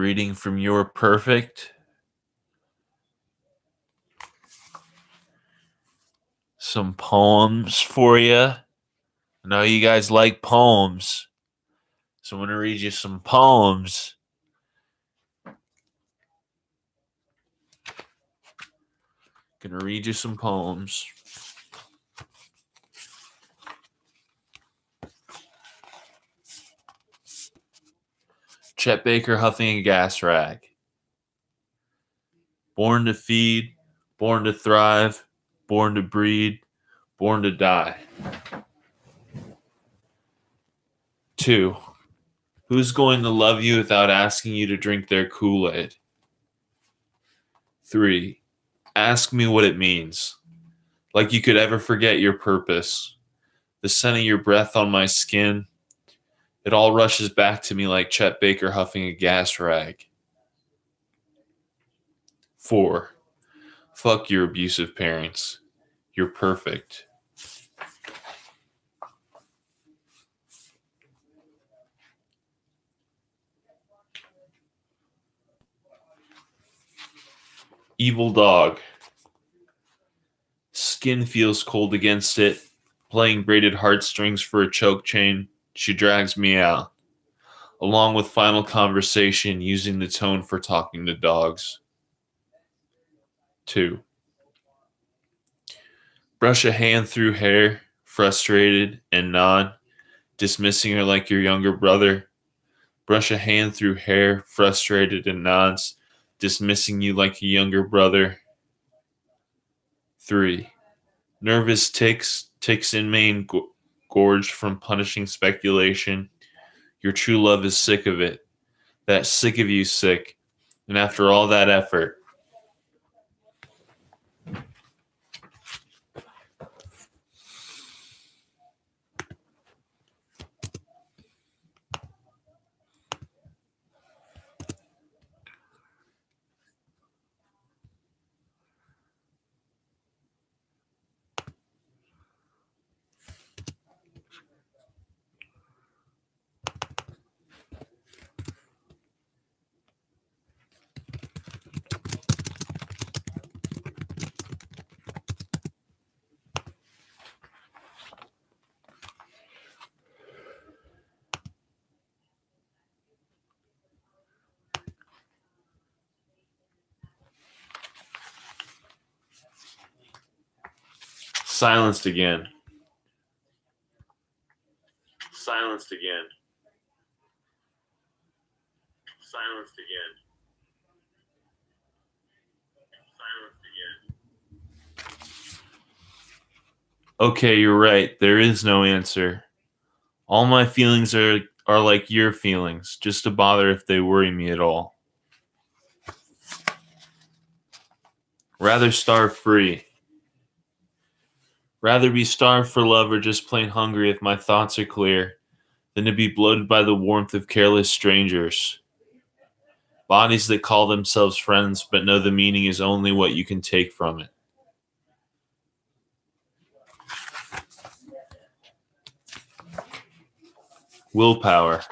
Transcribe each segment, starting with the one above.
Reading from Your Perfect. Some poems for you. I know you guys like poems, so I'm going to read you some poems. Gonna read you some poems. Chet Baker huffing a gas rag. Born to feed, born to thrive, born to breed, born to die. 2. Who's going to love you without asking you to drink their Kool-Aid? 3. Ask me what it means. Like you could ever forget your purpose. The scent of your breath on my skin. It all rushes back to me like Chet Baker huffing a gas rag. 4. Fuck your abusive parents. You're perfect. 'Evil dog. Skin feels cold against it. Playing braided heartstrings for a choke chain, she drags me out. Along with final conversation, using the tone for talking to dogs. 2. Brush a hand through hair, frustrated, and nod, dismissing her like your younger brother. Brush a hand through hair, frustrated, and nods, dismissing you like a younger brother. 3. Nervous ticks in main gorged from punishing speculation. Your true love is sick of it. That sick of you sick. And after all that effort, silenced again. Silenced again. Silenced again. Silenced again. Okay, you're right. There is no answer. All my feelings are like your feelings, just to bother if they worry me at all. Rather starve free. Rather be starved for love or just plain hungry if my thoughts are clear, than to be bloated by the warmth of careless strangers. Bodies that call themselves friends but know the meaning is only what you can take from it. Willpower.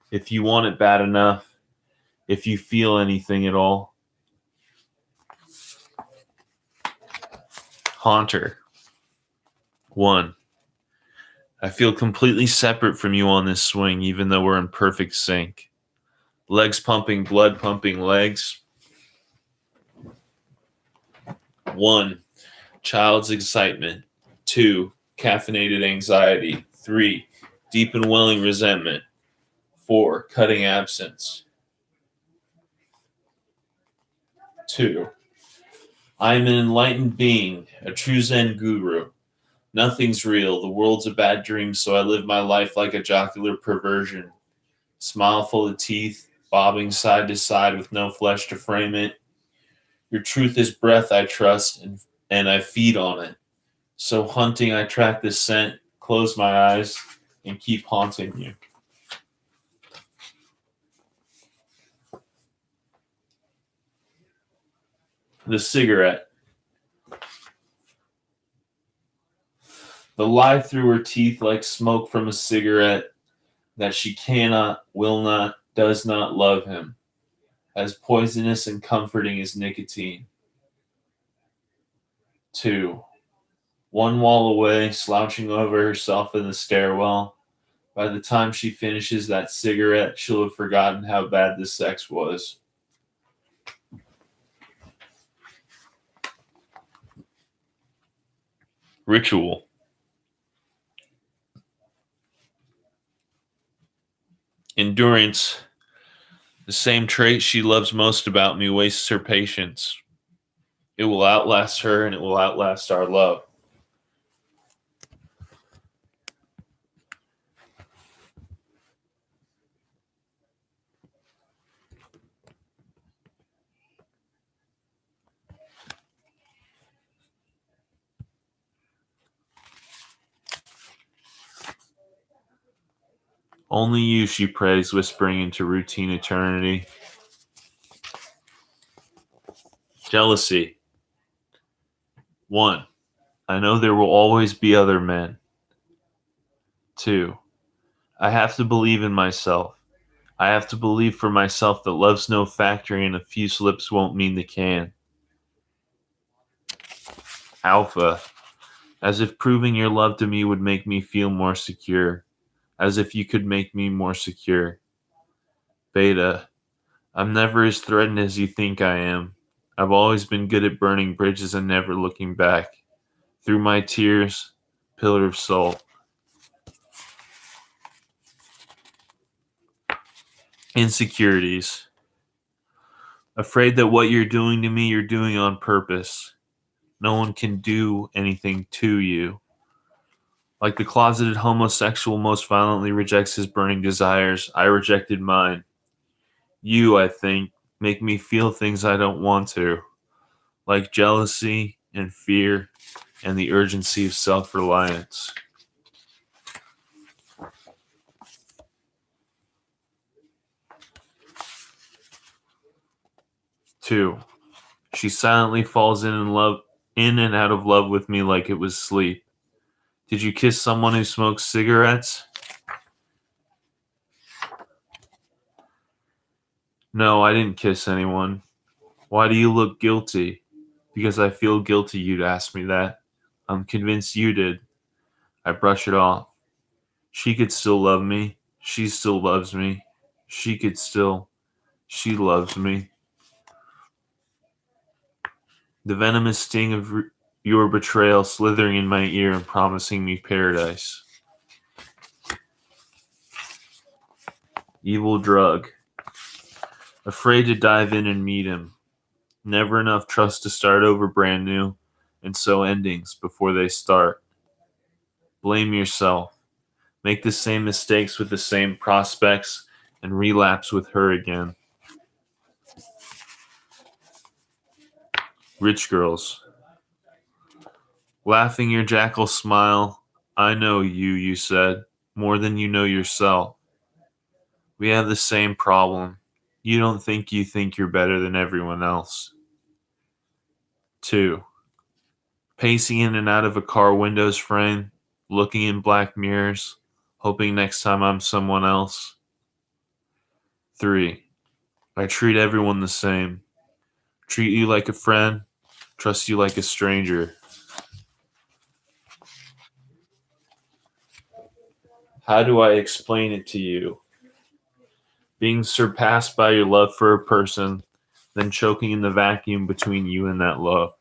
If you want it bad enough, if you feel anything at all. Haunter. 1. I feel completely separate from you on this swing, even though we're in perfect sync. Legs pumping, blood pumping, legs. 1. Child's excitement. 2. Caffeinated anxiety. 3. Deep and welling resentment. 4. Cutting absence. 2. I am an enlightened being, a true Zen guru. Nothing's real. The world's a bad dream, so I live my life like a jocular perversion. Smile full of teeth, bobbing side to side with no flesh to frame it. Your truth is breath I trust, and I feed on it. So hunting, I track the scent, close my eyes, and keep haunting you. The cigarette. The lie through her teeth like smoke from a cigarette, that she cannot, will not, does not love him. as poisonous and comforting as nicotine. 2. One wall away, slouching over herself in the stairwell. By the time she finishes that cigarette, she'll have forgotten how bad the sex was. Ritual. Endurance. The same trait she loves most about me wastes her patience. It will outlast her and it will outlast our love. Only you, she prays, whispering into routine eternity. Jealousy. 1. I know there will always be other men. 2. I have to believe in myself. I have to believe for myself that love's no factory and a few slips won't mean the can. Alpha. As if proving your love to me would make me feel more secure. As if you could make me more secure. Beta. I'm never as threatened as you think I am. I've always been good at burning bridges and never looking back. Through my tears, pillar of salt. Insecurities. Afraid that what you're doing to me, you're doing on purpose. No one can do anything to you. Like the closeted homosexual most violently rejects his burning desires, I rejected mine. You, I think, make me feel things I don't want to, like jealousy and fear and the urgency of self-reliance. 2. She silently falls in and out of love with me like it was sleep. Did you kiss someone who smokes cigarettes? No, I didn't kiss anyone. Why do you look guilty? Because I feel guilty you'd ask me that. I'm convinced you did. I brush it off. She could still love me. She still loves me. She loves me. The venomous sting of your betrayal slithering in my ear and promising me paradise. Evil drug. Afraid to dive in and meet him. Never enough trust to start over brand new, and so endings before they start. Blame yourself. Make the same mistakes with the same prospects and relapse with her again. Rich girls. Laughing your jackal smile. I know you said, more than you know yourself. We have the same problem. You don't think you think you're better than everyone else. 2. Pacing in and out of a car window's frame, looking in black mirrors, hoping next time I'm someone else. 3. I treat everyone the same. Treat you like a friend, trust you like a stranger. How do I explain it to you? Being surpassed by your love for a person, then choking in the vacuum between you and that love.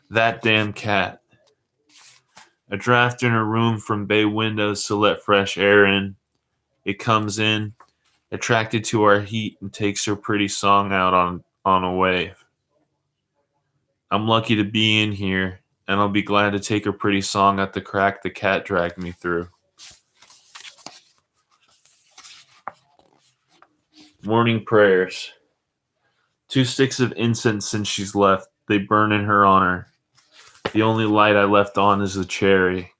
That damn cat. A draft in her room from bay windows to let fresh air in. It comes in, attracted to our heat, and takes her pretty song out on a wave. I'm lucky to be in here, and I'll be glad to take her pretty song at the crack the cat dragged me through. Morning prayers. 2 sticks of incense since she's left. They burn in her honor. The only light I left on is the cherry.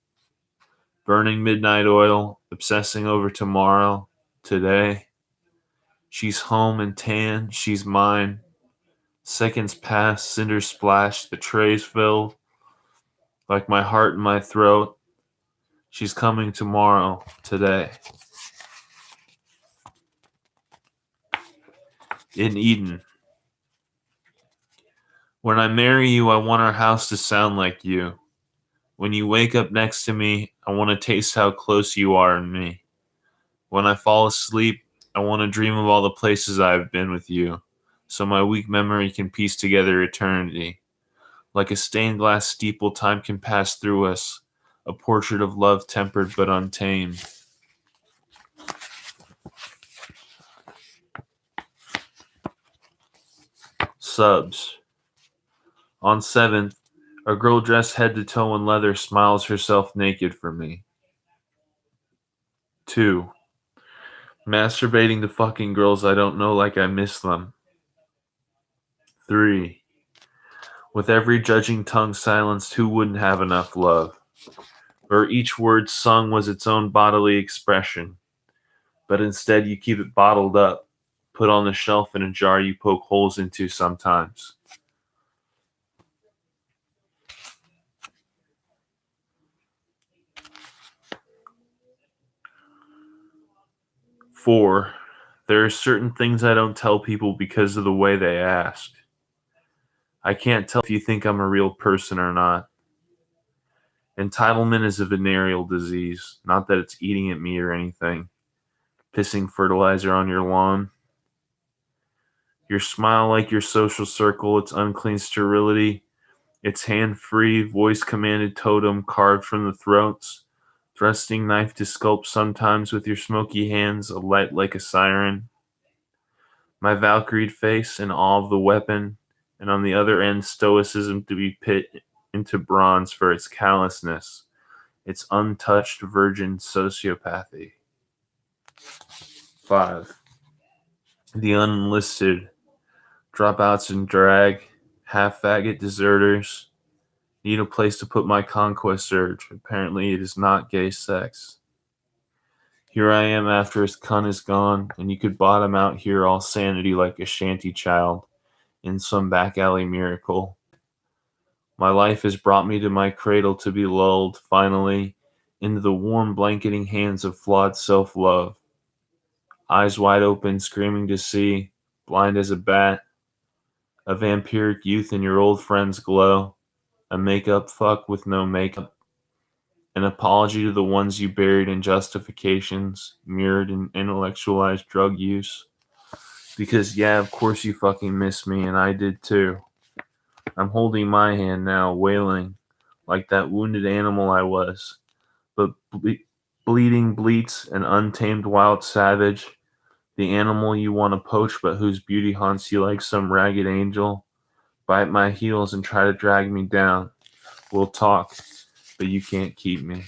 Burning midnight oil, obsessing over tomorrow, today. She's home and tan, she's mine. Seconds pass, cinders splash, the tray's filled. Like my heart in my throat. She's coming tomorrow, today. in Eden. When I marry you, I want our house to sound like you. When you wake up next to me, I want to taste how close you are in me. When I fall asleep, I want to dream of all the places I have been with you, so my weak memory can piece together eternity. Like a stained glass steeple, time can pass through us, a portrait of love tempered but untamed. Subs. On 7th, a girl dressed head to toe in leather smiles herself naked for me. 2. Masturbating to fucking girls I don't know like I miss them. 3. With every judging tongue silenced, who wouldn't have enough love? Where each word sung was its own bodily expression, but instead you keep it bottled up, put on the shelf in a jar you poke holes into sometimes. 4. There are certain things I don't tell people because of the way they ask. I can't tell if you think I'm a real person or not. Entitlement is a venereal disease, not that it's eating at me or anything. Pissing fertilizer on your lawn. Your smile like your social circle, its unclean sterility, its hand-free, voice-commanded totem carved from the throats, thrusting knife to sculpt sometimes with your smoky hands, a light like a siren. My Valkyried face in awe of the weapon, and on the other end stoicism to be pit into bronze for its callousness, its untouched virgin sociopathy. 5. The unenlisted, dropouts in drag, half-faggot deserters, need a place to put my conquest urge. Apparently it is not gay sex. Here I am after his cunt is gone, and you could bottom out here all sanity like a shanty child in some back alley miracle. My life has brought me to my cradle to be lulled, finally, into the warm blanketing hands of flawed self-love. Eyes wide open, screaming to see, blind as a bat, a vampiric youth in your old friend's glow, a make-up fuck with no makeup, an apology to the ones you buried in justifications, mirrored in intellectualized drug use. Because, yeah, of course you fucking miss me, and I did too. I'm holding my hand now, wailing, like that wounded animal I was. But bleeding bleats, an untamed wild savage, the animal you want to poach but whose beauty haunts you like some ragged angel. Bite my heels and try to drag me down. We'll talk, but you can't keep me.